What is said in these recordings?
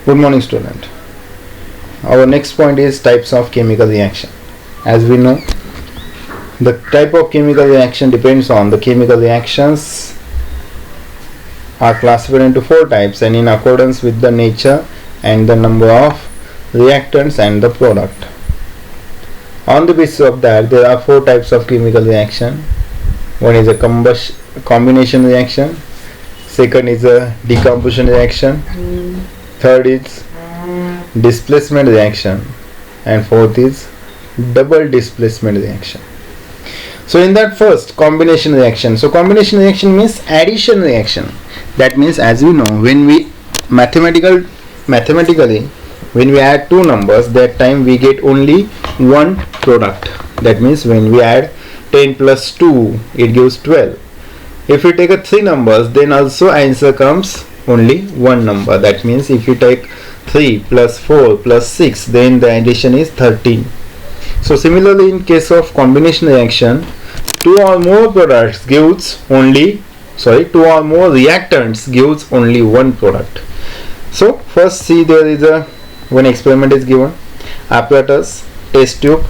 Good morning, student. Our next point is types of chemical reaction. As we know, the type of chemical reaction depends on the chemical reactions are classified into 4 types and in accordance with the nature and the number of reactants and the product. On the basis of that, there are 4 types of chemical reaction. One is a combination reaction, second is a decomposition reaction, third is displacement reaction, and fourth is double displacement reaction. So in that first, combination reaction. So combination reaction means addition reaction. That means, as we know, when we mathematically when we add two numbers, that time we get only one product. That means when we add 10 plus 2, it gives 12. If we take a 3 numbers, then also answer comes only one number. That means if you take 3 plus 4 plus 6, then the addition is 13. So similarly, in case of combination reaction, 2 or more products gives only 2 or more reactants gives only one product. So first see, there is a one experiment is given: apparatus, test tube,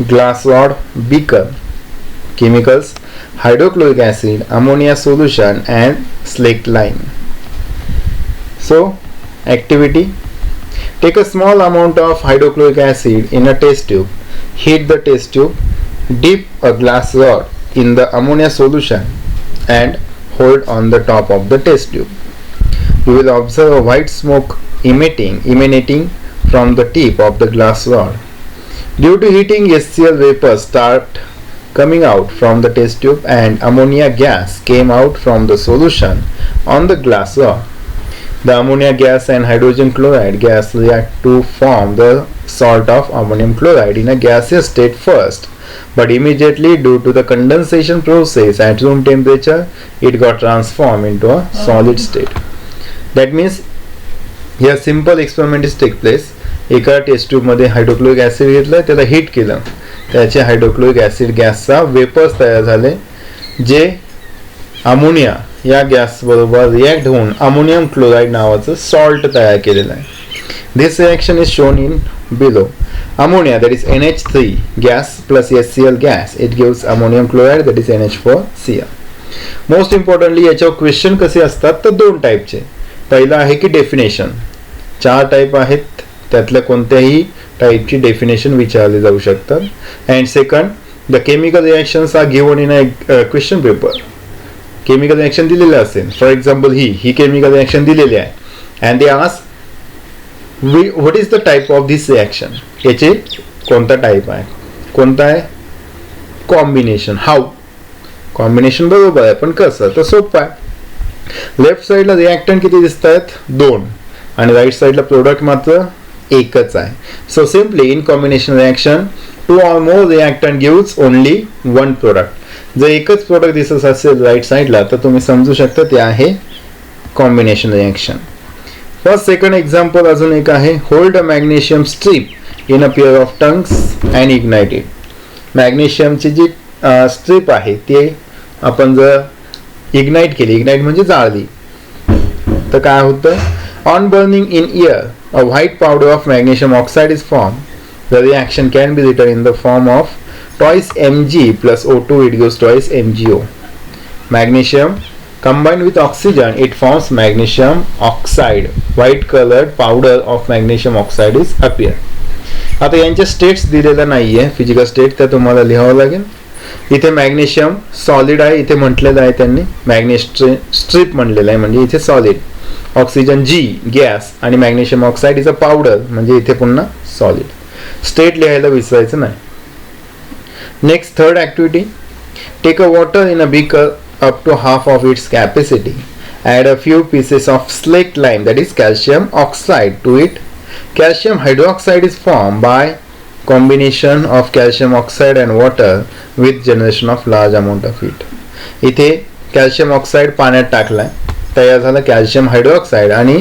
glass rod, beaker, chemicals, hydrochloric acid, ammonia solution, and slaked lime. So activity: take a small amount of hydrochloric acid in a test tube, heat the test tube, dip a glass rod in the ammonia solution and hold on the top of the test tube. You will observe a white smoke emanating from the tip of the glass rod. Due to heating, HCl vapors start coming out from the test tube and ammonia gas came out from the solution on the glass rod. The ammonia gas and hydrogen chloride gas react to form the salt of ammonium chloride in a gaseous state first, but immediately due to the condensation process at room temperature, it got transformed into a solid state. That means here simple experiment is take place. एका taste tube मध्ये hydrochloric acid घेतलं, त्याला heat केलं, त्याचे hydrochloric acid गॅसचा vapours तयार झाले, जे अमोनिया या गॅस बरोबर रिएक्ट होऊन अमोनियम क्लोराइड नावाचं सॉल्ट तयार केलेलं आहे. This reaction is shown in below. Ammonia, that is NH3 gas plus HCl gas, it gives ammonium chloride, that is NH4Cl. Most importantly याच्यावर क्वेश्चन कसे असतात तर 2 टाईपचे. पहिला आहे की डेफिनेशन. 4 टाईप आहेत, त्यातल्या कोणत्याही टाईपची डेफिनेशन विचारले जाऊ शकतात. And second, the chemical reactions are given in a question paper. Chemical reaction दिलेले असेल, फॉर एक्झाम्पल ही केमिकल रिएक्शन दिलेली आहे and they ask what is the type of this reaction. याचे कोणता टाइप आहे, कोणता आहे कॉम्बिनेशन. हाऊ कॉम्बिनेशन बरोबर आहे, पण कसं तर सोपं आहे. लेफ्ट साइडला रिएक्टंट किती दिसत आहेत 2 आणि राईट साइडला प्रोडक्ट मात्र एकच आहे. So simply in combination reaction 2 or more reactant gives only one product. जर एकच प्रोडक्ट दिसत असेल राईट साइडला तर तुम्ही समजू शकता ते आहे combination reaction. First second example अजून एक आहे. Hold a magnesium strip in a pair of tongs and ignite it. मॅग्नेशियमची जी स्ट्रिप आहे ते आपण जर इग्नाइट केली, इग्नाइट म्हणजे जाळली, तर काय होतं. On burning in air a white powder of magnesium oxide is formed. The reaction can be written in the form of twice Mg plus O2, it gives twice MgO. Magnesium combined with oxygen, it forms magnesium oxide. White colored powder of magnesium oxide is appear. आता यांच्या states दिलेल्या नाहीये, physical state त्या तुम्हाला लिहावं लागेल. इथे magnesium solid आहे, इथे म्हटलेलं आहे त्यांनी मॅग्नेशियम स्ट्रिप म्हणलेलं आहे, म्हणजे इथे सॉलिड. ऑक्सिजन G गॅस आणि magnesium oxide is a powder, म्हणजे इथे पुन्हा सॉलिड. स्टेट लिहायला विसरायचं नाही. Next third activity: take a water in a beaker up to half of its capacity. Add a few pieces of slaked lime, that is calcium oxide, to it. Calcium hydroxide is formed by combination of calcium oxide and water with generation of large amount of heat. इथे calcium oxide पाण्यात टाकलाय, तयार झालं calcium हायड्रोक्साइड आणि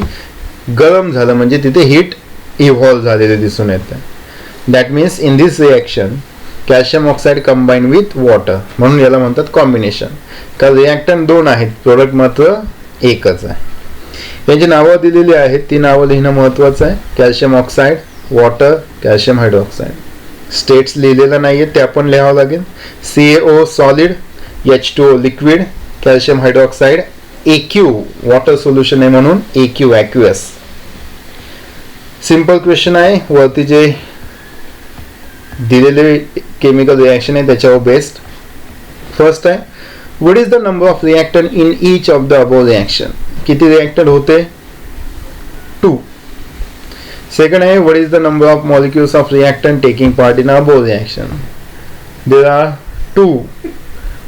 गरम झालं, म्हणजे तिथे हीट इव्हॉल्व झालेले दिसून येतं. That means in this reaction calcium oxide combine with water, म्हणून याला म्हणतात कॉम्बिनेशन. कारण रिएक्टंट 2 आहेत, प्रोडक्ट मात्र एकच आहे. यांची नावं दिलेली आहेत, ती नावं लिहिणं महत्त्वाचं आहे. Calcium oxide, water, calcium hydroxide. States लिहिलेलं नाही आहेत, ते आपण लिहावं लागेल. CaO solid, H2O liquid, calcium hydroxide AQ water solution आहे म्हणून AQ ॲक्युअस. सिंपल क्वेश्चन आहे, वरती जे दिलेले केमिकल रिॲक्शन आहे त्याच्यावर बेस्ड. फर्स्ट आहे, what is the number of reactant in each of the above reaction. किती रिॲक्टंट होते? 2. सेकंड आहे, what is the number of molecules of reactant taking part in above reaction. There are 2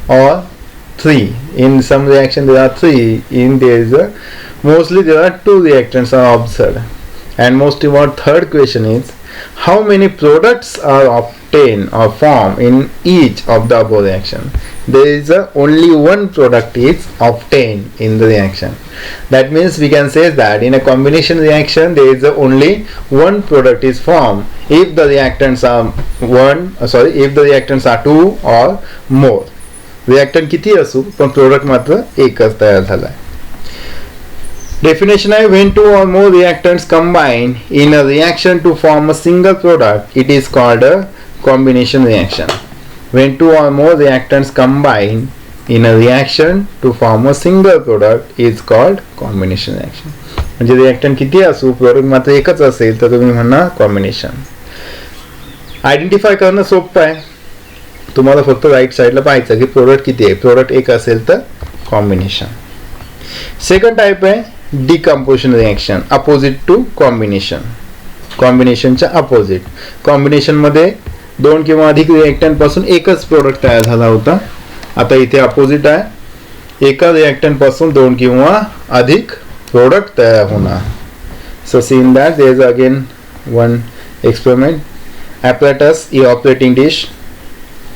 or 3. In some reaction there are 3. In there is mostly there are 2 reactants are observed. And most important third question is, how many products are obtained or formed in each of the above reaction. There is only one product is obtained in the reaction. That means we can say that in a combination reaction there is only one product is formed if the reactants are if the reactants are 2 or more. Reactant किती असू पण product मात्र एकच तयार झाला. Definition आहे, when 2 or more reactants combine in a reaction to form a single product, it is called a combination reaction. When 2 or more reactants combine in a reaction to form a single product is called combination reaction. म्हणजे reactant किती असू product मात्र एकच असेल तर तुम्ही म्हणणार combination. Identify करणं सोपं आहे, तुम्हाला फक्त राईट साईडला पाहायचं की प्रोडक्ट किती आहे. प्रोडक्ट एक असेल तर कॉम्बिनेशन. सेकंड टाईप आहे decomposition reaction, opposite to combination. कॉम्बिनेशनच्या अपोजिट. कॉम्बिनेशनमध्ये 2 किंवा अधिक रिॲक्टंट पासून एकच प्रोडक्ट तयार झाला होता. आता इथे अपोजिट आहे, एका रिॲक्टंट पासून 2 किंवा अधिक प्रोडक्ट तयार होणार. So see in that there is again one experiment. apparatus, operating dish,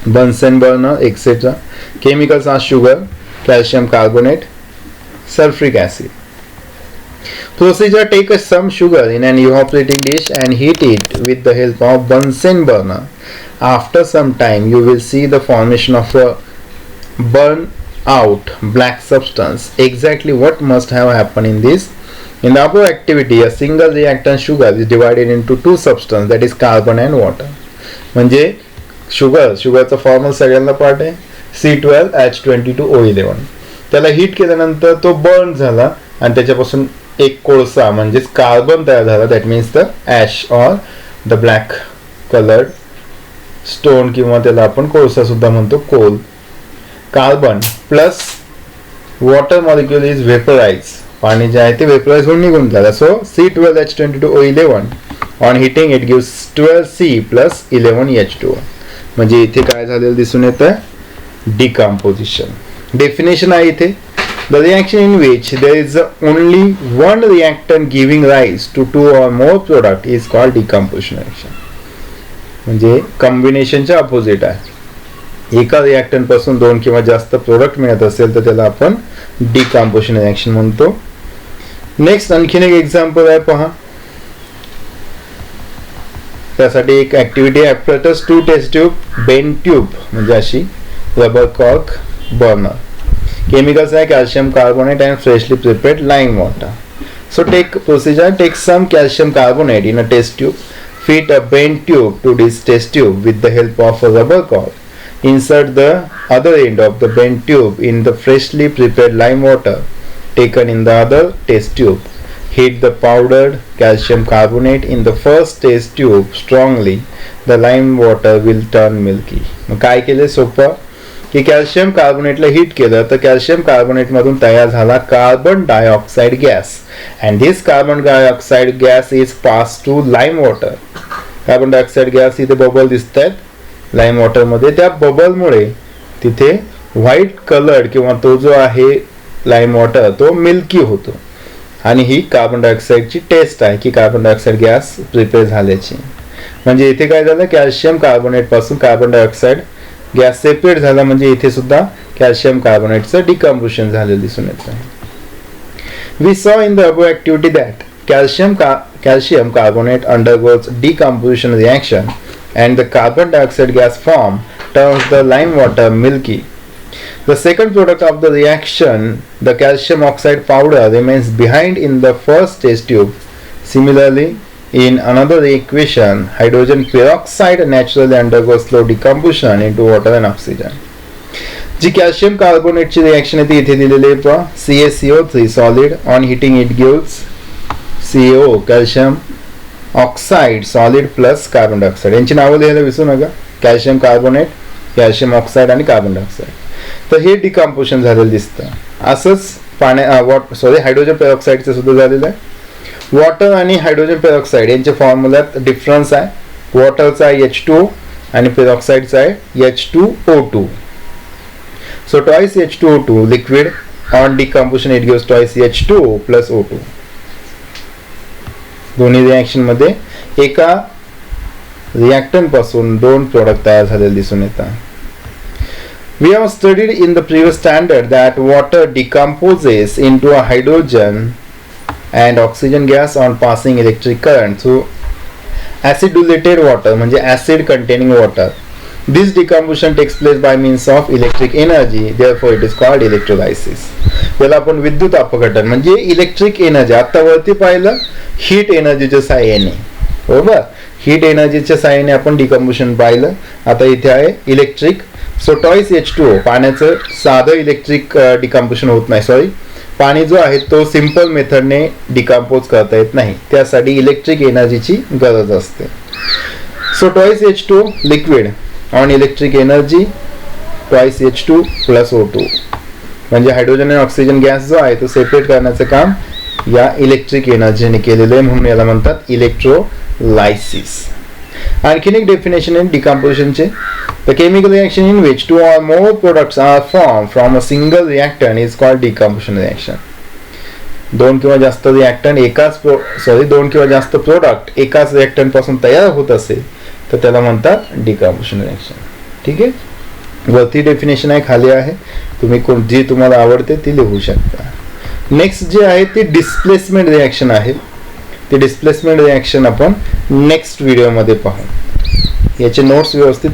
Bunsen burner, etc. Chemicals are sugar, calcium carbonate, sulfuric acid. Procedure: take some sugar in an evaporating dish and heat it with the help of Bunsen burner. After some time, you will see the formation of a burn out black substance. Exactly what must have happened in this? In the above activity, a single reactant sugar is divided into 2 substances, that is carbon and water. म्हणजे शुगरचा formal सगळ्यांना part आहे C12H22O11. त्याला heat केल्यानंतर तो burn झाला आणि त्याच्यापासून एक कोळसा म्हणजेच कार्बन तयार झाला. That means the ash or the black coloured stone किंवा त्याला आपण कोळसा सुद्धा म्हणतो, coal. Carbon plus water molecule is vaporise. पाणी जे आहे ते वेपराइज होऊन निघून झालं. So C12H22O11 on heating it gives 12C plus 11H2O. म्हणजे इथे काय झालेलं दिसून येतं? डिकम्पोजिशन. डेफिनेशन आहे इथे, the reaction in which there is only one reactant giving rise to 2 or more product is called decomposition reaction. म्हणजे कॉम्बिनेशनच्या अपोजिट आहे. एका रिॲक्टंट पासून 2 किंवा जास्त प्रोडक्ट मिळत असेल तर त्याला आपण डिकम्पोजिशन रिॲक्शन म्हणतो. नेक्स्ट आणखीन एक एक्झाम्पल आहे पहा. त्यासाठी एक ऍक्टिव्हिटी आहे, apparatus to test tube, bend tube म्हणजे अशी, रबर कॉर्क, बर्नर. केमिकल्स आहे calcium carbonate and freshly prepared lime water. So take procedure, take some calcium carbonate in a test tube, fit a bent tube to this test tube with the help of a rubber cork. Insert the other end of the bent tube in the freshly prepared lime water taken in the other test tube. Heat the powdered calcium carbonate in the first test tube strongly. The lime water will turn milky. मग काय केले? सोपं की calcium कार्बोनेटला heat केलं तर calcium carbonate मधून तयार झाला carbon dioxide gas. And this carbon dioxide gas is pass to lime water. Carbon dioxide gas इथे बबल दिसत आहेत लाईम वॉटर मध्ये. त्या बबलमुळे तिथे व्हाईट कलर्ड किंवा तो जो आहे लाईम वॉटर तो मिल्की होतो. आणि ही कार्बन डायऑक्साइडची टेस्ट आहे की कार्बन डायऑक्साइड गॅस प्रिपेअर झाल्याची. म्हणजे इथे काय झालं, कॅल्शियम कार्बोनेट पासून कार्बन डायऑक्साइड गॅस सेपरेट झाला. म्हणजे इथे सुद्धा कॅल्शियम कार्बोनेटचं डिकम्पोजिशन झालेलं दिसून येत आहे. We saw in the above activity that calcium carbonate undergoes decomposition reaction and the carbon dioxide gas form turns the lime water milky. The second product of the reaction, the calcium oxide powder, remains behind in the first test tube. Similarly, in another equation, hydrogen peroxide naturally undergoes slow decomposition into water and oxygen. जी calcium कार्बोनेटची reaction आहे ती इथे दिलेली आहे पहा. CaCO3 solid, on heating it gives CO calcium oxide solid plus carbon dioxide. यांची नावं लिहायला विसरू नका. कॅल्शियम कार्बोनेट, कॅल्शियम ऑक्साईड आणि कार्बन डायऑक्साईड. तर हे डिकम्पोजिशन झालेलं दिसतं. असंच हायड्रोजन पेरॉक्साईडचं सुद्धा झालेलं आहे. वॉटर आणि हायड्रोजन पेरॉक्साईड यांच्या फॉर्म्युल्यात डिफरन्स आहे. वॉटरचा आहे H2O आणि पेरॉक्साईडचा आहे H2O2. So twice H2O2 liquid, on decomposition it gives twice H2O plus O2. दोन्ही रिएक्शन मध्ये एका रिएक्टंट पासून दोन प्रोडक्ट तयार झालेले दिसून येतात. We have studied in the previous standard that water decomposes into a hydrogen and oxygen gas on passing electric current through acidulated water, म्हणजे acid containing water. This decomposition takes place by means of electric energy, therefore it is called electrolysis. याला आपण विद्युत अपघटन म्हणजे electric energy, आता वरती पाहिलं heat एनर्जीच्या साहाय्याने, बरोबर, हीट एनर्जीच्या साहाय्याने आपण डिकम्पोजिशन पाहिलं. आता इथे आहे इलेक्ट्रिक. सो टॉईस H2O, पाण्याचं साधं इलेक्ट्रिक डिकम्पोजिशन होत नाही. सॉरी, पाणी जो आहे तो सिंपल मेथडने डिकम्पोज करता येत नाही, त्यासाठी इलेक्ट्रिक एनर्जीची गरज असते. So twice H2O liquid on electric energy twice H2 plus O2, म्हणजे हायड्रोजन आणि ऑक्सिजन गॅस जो आहे तो सेपरेट करण्याचं काम या इलेक्ट्रिक एनर्जीने केलेलं आहे, म्हणून याला म्हणतात इलेक्ट्रोलायसिस. आणखीन एक डेफिनेशन आहे डिकम्पोजिशनचे. The chemical reaction in which 2 or more products are formed from a single reactant is called decomposition reaction. दोन किंवा जास्त रिएक्टंट दोन किंवा जास्त प्रोडक्ट एकाच रिएक्टंट पासून तयार होत असेल तर त्याला म्हणतात डिकम्पोजिशन रिएक्शन. ठीक आहे, वरती डेफिनेशन आहे, खाली आहे, तुम्ही जी तुम्हाला आवडते ती लिहू शकता. नेक्स्ट जे आहे ते डिस्प्लेसमेंट रिएक्शन आहे. ते डिस्प्लेसमेंट रिएक्शन आपण नेक्स्ट व्हिडिओमध्ये पाहू. याचे नोट्स व्यवस्थित